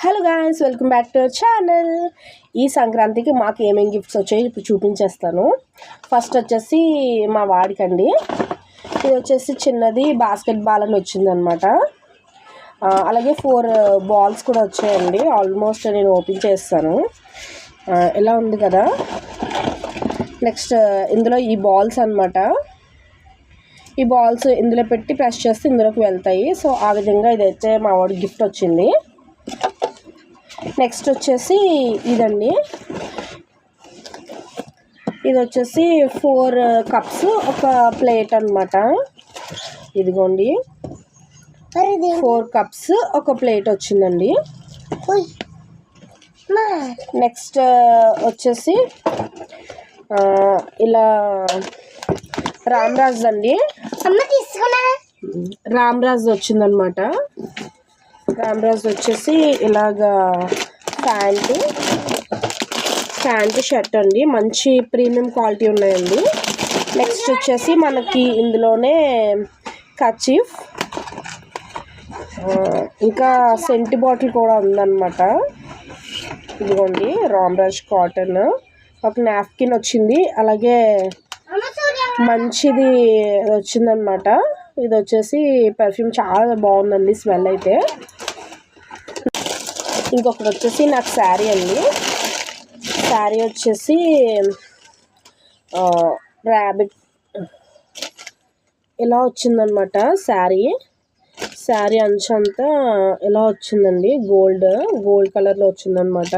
Hello guys, welcome back to our channel. ఈ సంక్రాంతికి మాకు ఏమేమి గిఫ్ట్స్ వచ్చాయి ఇప్పుడు చూపించేస్తాను. ఫస్ట్ వచ్చేసి మా వాడికండి, ఇది వచ్చేసి చిన్నది బాస్కెట్ బాల్ అని వచ్చిందనమాట. అలాగే 4 బాల్స్ కూడా వచ్చాయండి. ఆల్మోస్ట్ నేను ఓపెన్ చేస్తాను. ఇలా ఉంది కదా. నెక్స్ట్ ఇందులో ఈ బాల్స్ అనమాట. ఈ బాల్స్ ఇందులో పెట్టి ప్రెస్ చేస్తే ఇందులోకి వెళ్తాయి. సో ఆ విధంగా ఇదైతే మా వాడికి గిఫ్ట్ వచ్చింది. నెక్స్ట్ వచ్చేసి ఇదండి, ఇది వచ్చేసి 4 కప్స్ ఒక ప్లేట్ అనమాట. ఇదిగోండి 4 కప్స్ ఒక ప్లేట్ వచ్చిందండి. నెక్స్ట్ వచ్చేసి ఇలా రామ్రాజ్ అండి, రామ్రాజ్ వచ్చిందనమాట. రామ్రాజ్ వచ్చేసి ఇలాగా ప్యాంటు షర్ట్ అండి, మంచి ప్రీమియం క్వాలిటీ ఉన్నాయండి. నెక్స్ట్ వచ్చేసి మనకి ఇందులోనే కర్చీఫ్, ఇంకా సెంట్ బాటిల్ కూడా ఉందన్నమాట. ఇదిగోండి రామ్రాజ్ కాటన్, ఒక నాప్కిన్ వచ్చింది, అలాగే మంచిది వచ్చిందనమాట. ఇది వచ్చేసి పర్ఫ్యూమ్ చాలా బాగుందండి స్మెల్ అయితే. ఇంకొకటి వచ్చేసి నాకు శారీ అండి. శారీ వచ్చేసి ర్యాబిట్ ఇలా వచ్చిందనమాట. శారీ అంచంతా ఇలా వచ్చిందండి, గోల్డ్ కలర్లో వచ్చిందనమాట.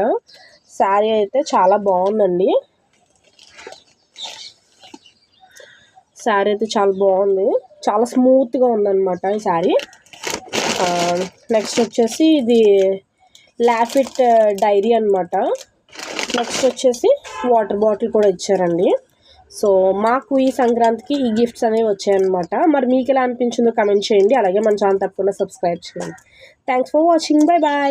శారీ అయితే చాలా బాగుందండి. శారీ అయితే చాలా బాగుంది, చాలా స్మూత్గా ఉందన్నమాట ఈ శారీ. నెక్స్ట్ వచ్చేసి ఇది లాఫిట్ డైరీ అనమాట. నెక్స్ట్ వచ్చేసి వాటర్ బాటిల్ కూడా ఇచ్చారండి. సో మాకు ఈ సంక్రాంతికి ఈ గిఫ్ట్స్ అనేవి వచ్చాయన్నమాట. మరి మీకు ఎలా అనిపించిందో కమెంట్ చేయండి. అలాగే మన ఛానల్ తప్పకుండా సబ్స్క్రైబ్ చేయండి. Thanks for watching. Bye bye.